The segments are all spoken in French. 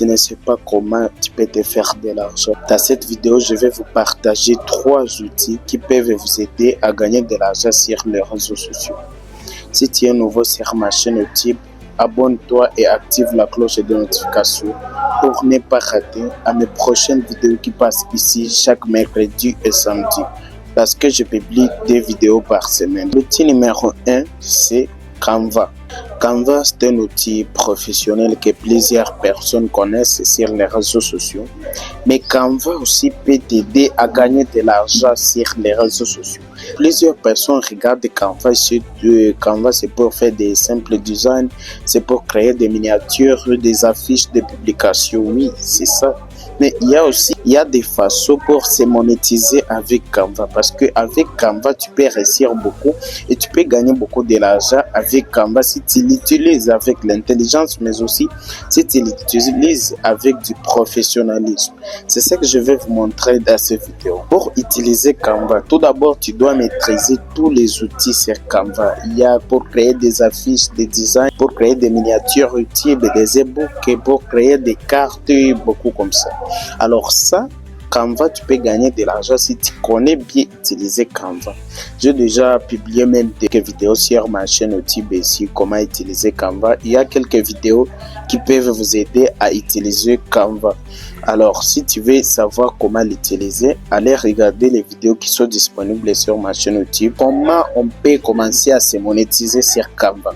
tu ne sais pas comment tu peux te faire de l'argent. Dans cette vidéo, je vais vous partager 3 outils qui peuvent vous aider à gagner de l'argent sur les réseaux sociaux. Si tu es nouveau sur ma chaîne YouTube, abonne-toi et active la cloche de notification pour ne pas rater à mes prochaines vidéos qui passent ici chaque mercredi et samedi, parce que je publie 2 vidéos par semaine. L'outil numéro 1, c'est Canva. Canva, c'est un outil professionnel que plusieurs personnes connaissent sur les réseaux sociaux. Mais Canva aussi peut t'aider à gagner de l'argent sur les réseaux sociaux. Plusieurs personnes regardent Canva. Canva, c'est pour faire des simples designs, c'est pour créer des miniatures, des affiches, des publications. Oui, c'est ça. Mais il y a des façons pour se monétiser avec Canva, parce que avec Canva, tu peux réussir beaucoup et tu peux gagner beaucoup de l'argent avec Canva si tu l'utilises avec l'intelligence, mais aussi si tu l'utilises avec du professionnalisme. C'est ce que je vais vous montrer dans cette vidéo. Pour utiliser Canva, tout d'abord, tu dois maîtriser tous les outils sur Canva. Il y a pour créer des affiches, des designs, pour créer des miniatures YouTube, des e-books, pour créer des cartes, beaucoup comme ça. Alors ça, Canva, tu peux gagner de l'argent si tu connais bien utiliser Canva. J'ai déjà publié même quelques vidéos sur ma chaîne YouTube ici, comment utiliser Canva. Il y a quelques vidéos qui peuvent vous aider à utiliser Canva. Alors, si tu veux savoir comment l'utiliser, allez regarder les vidéos qui sont disponibles sur ma chaîne YouTube. Comment on peut commencer à se monétiser sur Canva.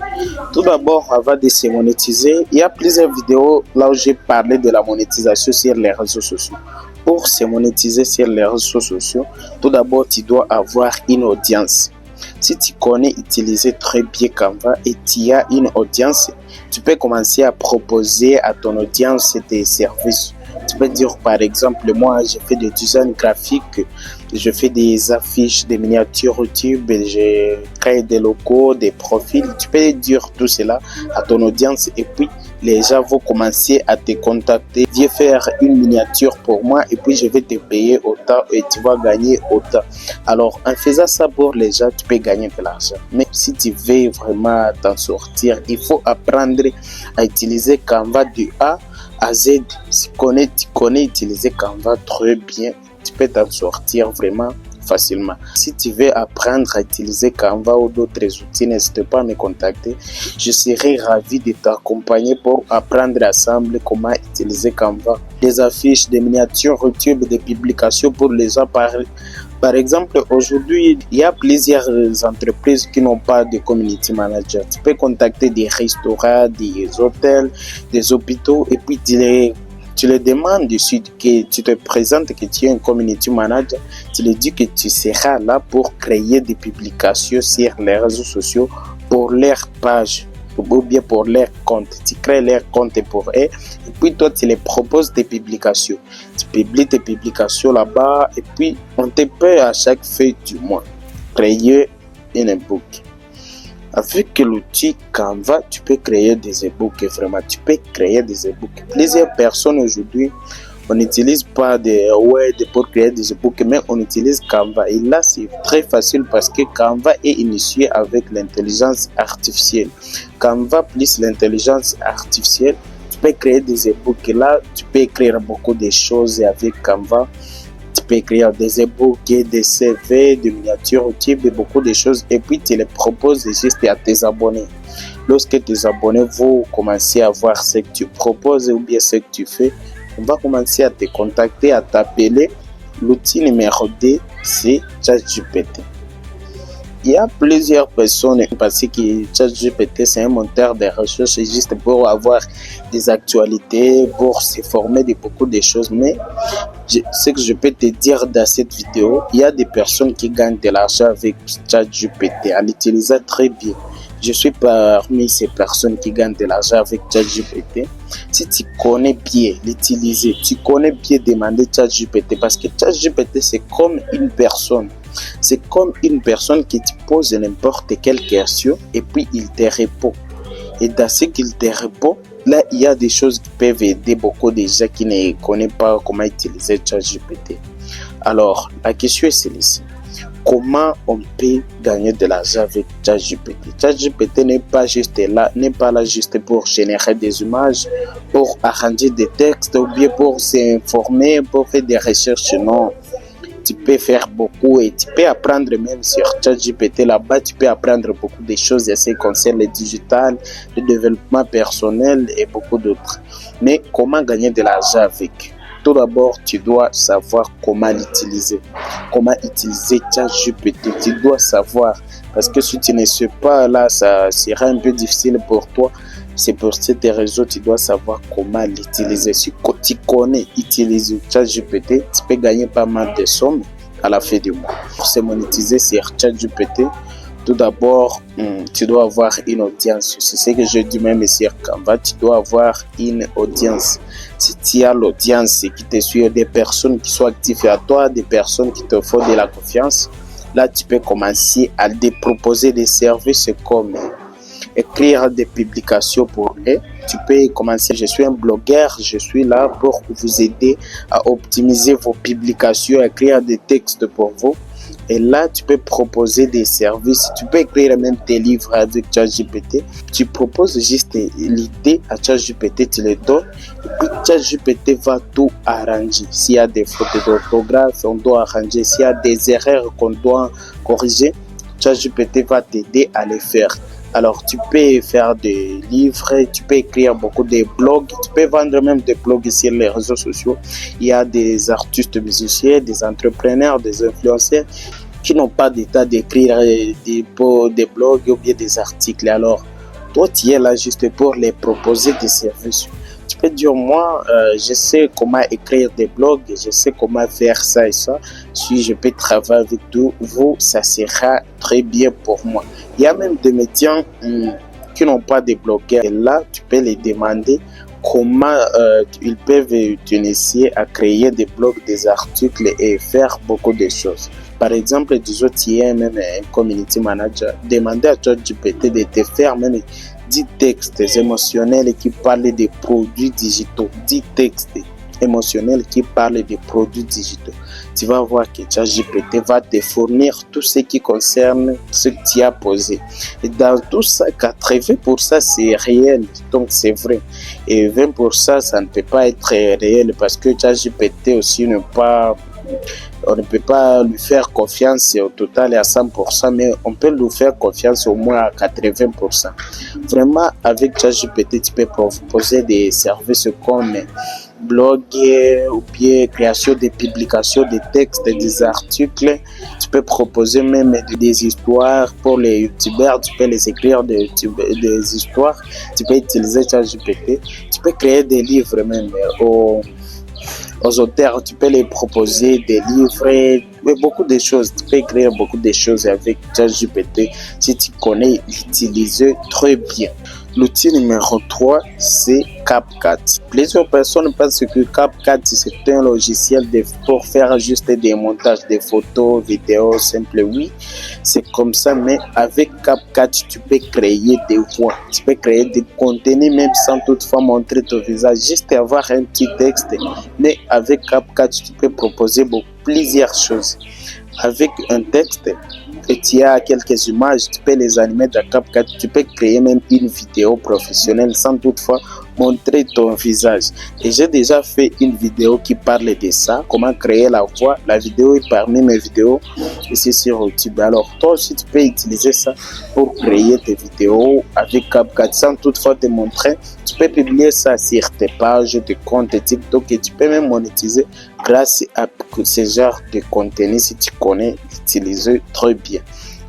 Tout d'abord, avant de se monétiser, il y a plusieurs vidéos là où j'ai parlé de la monétisation sur les réseaux sociaux. Pour se monétiser sur les réseaux sociaux, tout d'abord, tu dois avoir une audience. Si tu connais utiliser très bien Canva et tu as une audience, tu peux commencer à proposer à ton audience des services. Tu peux dire par exemple, moi je fais des designs graphiques, je fais des affiches, des miniatures YouTube, je crée des logos, des profils. Tu peux dire tout cela à ton audience et puis les gens vont commencer à te contacter. Viens faire une miniature pour moi et puis je vais te payer autant et tu vas gagner autant. Alors en faisant ça pour les gens, tu peux gagner de l'argent. Mais si tu veux vraiment t'en sortir, il faut apprendre à utiliser Canva du A à Z. Si tu connais utiliser Canva très bien, tu peux t'en sortir vraiment facilement. Si tu veux apprendre à utiliser Canva ou d'autres outils, n'hésite pas à me contacter. Je serai ravi de t'accompagner pour apprendre ensemble comment utiliser Canva. Des affiches, des miniatures YouTube, des publications pour les gens. Par exemple, aujourd'hui, il y a plusieurs entreprises qui n'ont pas de community manager. Tu peux contacter des restaurants, des hôtels, des hôpitaux et puis tu les demandes dessus que tu te présentes, que tu es un community manager. Tu leur dis que tu seras là pour créer des publications sur les réseaux sociaux pour leur page ou bien pour leur compte. Tu crées leur compte pour eux et puis toi tu les proposes des publications. Tu publies tes publications là-bas et puis on te paie à chaque fin du mois. Créer un e-book. Avec l'outil Canva, tu peux créer des e-books, vraiment, tu peux créer des e-books. Plusieurs personnes aujourd'hui, on n'utilise pas des Word pour créer des e-books, mais on utilise Canva. Et là, c'est très facile parce que Canva est initié avec l'intelligence artificielle. Canva plus l'intelligence artificielle, tu peux créer des e-books. Là, tu peux écrire beaucoup de choses avec Canva. Tu peux écrire des e-books, des CV, des miniatures YouTube, beaucoup de choses. Et puis, tu les proposes juste à tes abonnés. Lorsque tes abonnés vont commencer à voir ce que tu proposes ou bien ce que tu fais, on va commencer à te contacter, à t'appeler. L'outil numéro 2, c'est ChatGPT. Il y a plusieurs personnes parce que ChatGPT c'est un moteur de recherche juste pour avoir des actualités, pour se former de beaucoup de choses. Mais ce que je peux te dire dans cette vidéo, il y a des personnes qui gagnent de l'argent avec ChatGPT en l'utilisant très bien. Je suis parmi ces personnes qui gagnent de l'argent avec ChatGPT. Si tu connais bien l'utiliser, tu connais bien demander ChatGPT parce que ChatGPT c'est comme une personne. C'est comme une personne qui te pose n'importe quelle question et puis il te répond. Et dans ce qu'il te répond, là, il y a des choses qui peuvent aider beaucoup de gens qui ne connaissent pas comment utiliser ChatGPT. Alors, la question est celle-ci. comment on peut gagner de l'argent avec ChatGPT. ChatGPT n'est pas là juste pour générer des images, pour arranger des textes ou bien pour s'informer, pour faire des recherches. Non, tu peux faire beaucoup et tu peux apprendre même sur ChatGPT. Là-bas, tu peux apprendre beaucoup de choses en ce qui concerne le digital, le développement personnel et beaucoup d'autres. Mais comment gagner de l'argent avec? Tout d'abord, tu dois savoir comment l'utiliser. Comment utiliser ChatGPT. Tu dois savoir. Parce que si tu ne sais pas, là, ça sera un peu difficile pour toi. C'est pour cette raison, tu dois savoir comment l'utiliser. Si tu connais utiliser ChatGPT, tu peux gagner pas mal de sommes à la fin du mois. Pour se monétiser sur ChatGPT, tout d'abord, tu dois avoir une audience. C'est ce que je dis même sur Canva, tu dois avoir une audience. Si tu as l'audience qui te suit, des personnes qui sont actives à toi, des personnes qui te font de la confiance, là, tu peux commencer à te proposer des services comme écrire des publications pour eux. Tu peux commencer, je suis un blogueur, je suis là pour vous aider à optimiser vos publications, à écrire des textes pour vous. Et là, tu peux proposer des services, tu peux écrire même tes livres avec ChatGPT. Tu proposes juste l'idée à ChatGPT, tu le donnes, et puis ChatGPT va tout arranger. S'il y a des fautes d'orthographe, on doit arranger. S'il y a des erreurs qu'on doit corriger, ChatGPT va t'aider à les faire. Alors, tu peux faire des livres, tu peux écrire beaucoup de blogs, tu peux vendre même des blogs sur les réseaux sociaux. Il y a des artistes musiciens, des entrepreneurs, des influenceurs qui n'ont pas d'état d'écrire des blogs ou bien des articles. Alors, toi, tu es là juste pour les proposer des services. Tu peux dire, moi, je sais comment écrire des blogs, je sais comment faire ça et ça. Si je peux travailler avec vous, ça sera très bien pour moi. Il y a même des médias qui n'ont pas de blogueurs. Et là, tu peux les demander comment ils peuvent utiliser à créer des blogs, des articles et faire beaucoup de choses. Par exemple, disons, tu es même un community manager. Demandez à ChatGPT de te faire même 10 textes émotionnels qui parlent des produits digitaux. 10 textes émotionnels qui parlent des produits digitaux. Tu vas voir que ChatGPT va te fournir tout ce qui concerne ce que tu as posé. Et dans tout ça, 80% c'est réel, donc c'est vrai. Et 20% ça ne peut pas être réel parce que ChatGPT aussi on ne peut pas lui faire confiance au total et à 100%, mais on peut lui faire confiance au moins à 80%. Vraiment, avec ChatGPT, tu peux proposer des services comme blog ou bien création de publications, des textes, des articles. Tu peux proposer même des histoires pour les youtubeurs, tu peux les écrire des histoires, tu peux utiliser ChatGPT, tu peux créer des livres même aux auteurs, tu peux les proposer des livres et beaucoup de choses. Tu peux écrire beaucoup de choses avec ChatGPT si tu connais l'utiliser très bien. L'outil numéro 3, c'est CapCut. Plusieurs personnes pensent que CapCut, c'est un logiciel pour faire juste des montages de photos, vidéos, simples. Oui, c'est comme ça, mais avec CapCut, tu peux créer des voix, tu peux créer des contenus même sans toutefois montrer ton visage, juste avoir un petit texte. Mais avec CapCut, tu peux proposer plusieurs choses. Avec un texte, et tu as quelques images, tu peux les animer dans CapCut, tu peux créer même une vidéo professionnelle sans toutefois montrer ton visage. Et j'ai déjà fait une vidéo qui parle de ça, comment créer la voix. La vidéo est parmi mes vidéos ici sur YouTube. Alors toi aussi tu peux utiliser ça pour créer tes vidéos avec CapCut sans toutefois te montrer. Tu peux publier ça sur tes pages de compte TikTok et tu peux même monétiser grâce à ce genre de contenu si tu connais l'utiliser très bien.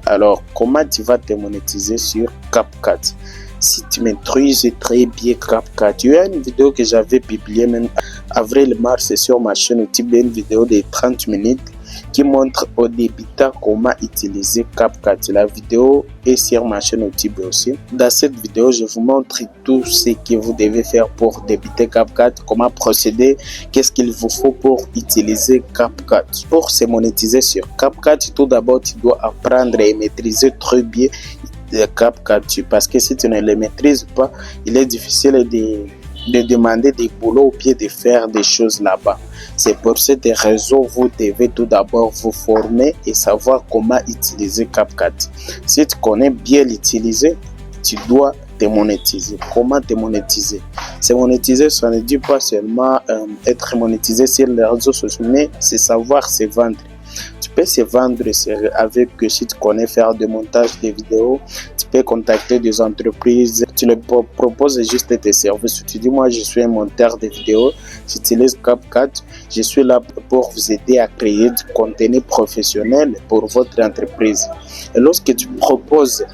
Alors, comment tu vas te monétiser sur CapCut? Si tu maîtrises très bien CapCut, il y a une vidéo que j'avais publiée même avril-mars sur ma chaîne YouTube, une vidéo de 30 minutes qui montre aux débutants comment utiliser CapCut. La vidéo est sur ma chaîne YouTube aussi. Dans cette vidéo, je vous montre tout ce que vous devez faire pour débuter CapCut, comment procéder, qu'est-ce qu'il vous faut pour utiliser CapCut. Pour se monétiser sur CapCut, tout d'abord, tu dois apprendre et maîtriser très bien CapCut parce que si tu ne le maîtrises pas, il est difficile de demander des boulots ou bien de faire des choses là-bas. C'est pour cette raison que vous devez tout d'abord vous former et savoir comment utiliser CapCut. Si tu connais bien l'utiliser, tu dois te monétiser. Comment te monétiser? Se monétiser, ça ne dit pas seulement être monétisé sur les réseaux sociaux, mais c'est savoir se vendre. Tu peux se vendre avec, si tu connais faire du montage de vidéos, tu peux contacter des entreprises, tu leur proposes juste tes services. Tu dis, moi je suis un monteur de vidéos, j'utilise CapCut, je suis là pour vous aider à créer du contenu professionnel pour votre entreprise. Et lorsque tu proposes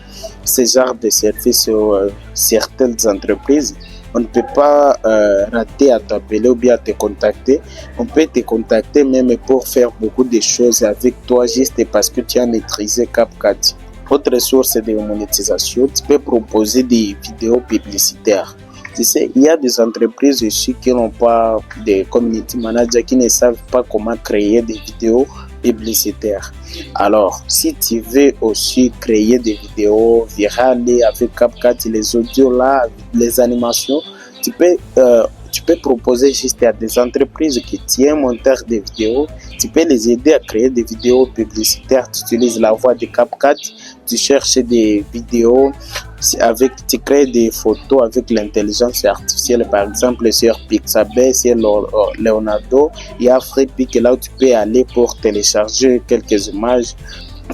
ce genre de services sur certaines entreprises, on ne peut pas rater à t'appeler ou bien à te contacter. On peut te contacter même pour faire beaucoup de choses avec toi juste parce que tu as maîtrisé CapCut. Autre source de monétisation, tu peux proposer des vidéos publicitaires. Tu sais, il y a des entreprises ici qui n'ont pas de community manager, qui ne savent pas comment créer des vidéos publicitaires. Alors, si tu veux aussi créer des vidéos virales avec CapCut, les audios là, les animations, tu peux proposer juste à des entreprises qui tiennent monteur de vidéos, tu peux les aider à créer des vidéos publicitaires. Tu utilises la voix de CapCut, tu cherches des vidéos, tu crées des photos avec l'intelligence artificielle, par exemple sur Pixabay, sur Leonardo, il y a FreePic là où tu peux aller pour télécharger quelques images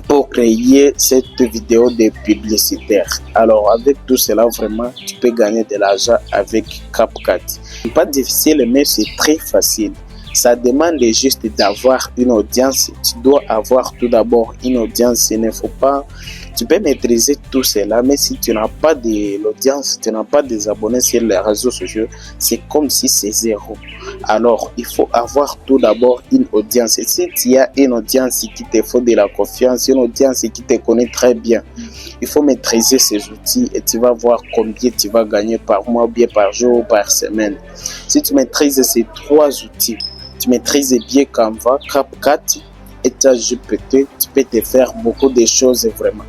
pour créer cette vidéo de publicitaire. Alors avec tout cela, vraiment, tu peux gagner de l'argent avec CapCut. C'est pas difficile, mais c'est très facile. Ça demande juste d'avoir une audience. Tu dois avoir tout d'abord une audience. Il ne faut pas... Tu peux maîtriser tout cela, mais si tu n'as pas de l'audience, tu n'as pas des abonnés sur les réseaux sociaux, c'est comme si c'est zéro. Alors, il faut avoir tout d'abord une audience. Et si tu as une audience qui te faut de la confiance, une audience qui te connaît très bien, il faut maîtriser ces outils et tu vas voir combien tu vas gagner par mois, ou bien par jour ou par semaine. Si tu maîtrises ces trois outils, tu maîtrises bien Canva, CapCut et ChatGPT, tu peux te faire beaucoup de choses vraiment.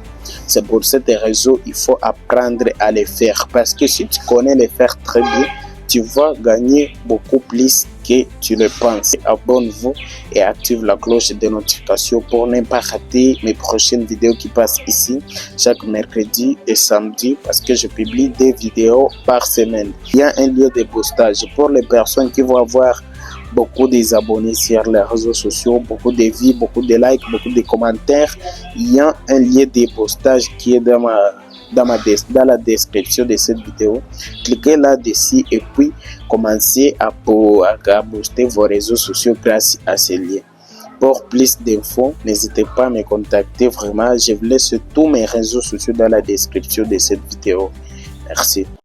C'est pour cette raison il faut apprendre à les faire. Parce que si tu connais les faire très bien, tu vas gagner beaucoup plus que tu le penses. Abonne-vous et active la cloche de notification pour ne pas rater mes prochaines vidéos qui passent ici chaque mercredi et samedi parce que je publie des vidéos par semaine. Il y a un lieu de postage pour les personnes qui vont avoir beaucoup des abonnés sur les réseaux sociaux, beaucoup de vues, beaucoup de likes, beaucoup de commentaires. Il y a un lien de postage qui est dans la description de cette vidéo. Cliquez là-dessus et puis commencez à booster vos réseaux sociaux grâce à ce lien. Pour plus d'infos, n'hésitez pas à me contacter. Vraiment, je vous laisse tous mes réseaux sociaux dans la description de cette vidéo. Merci.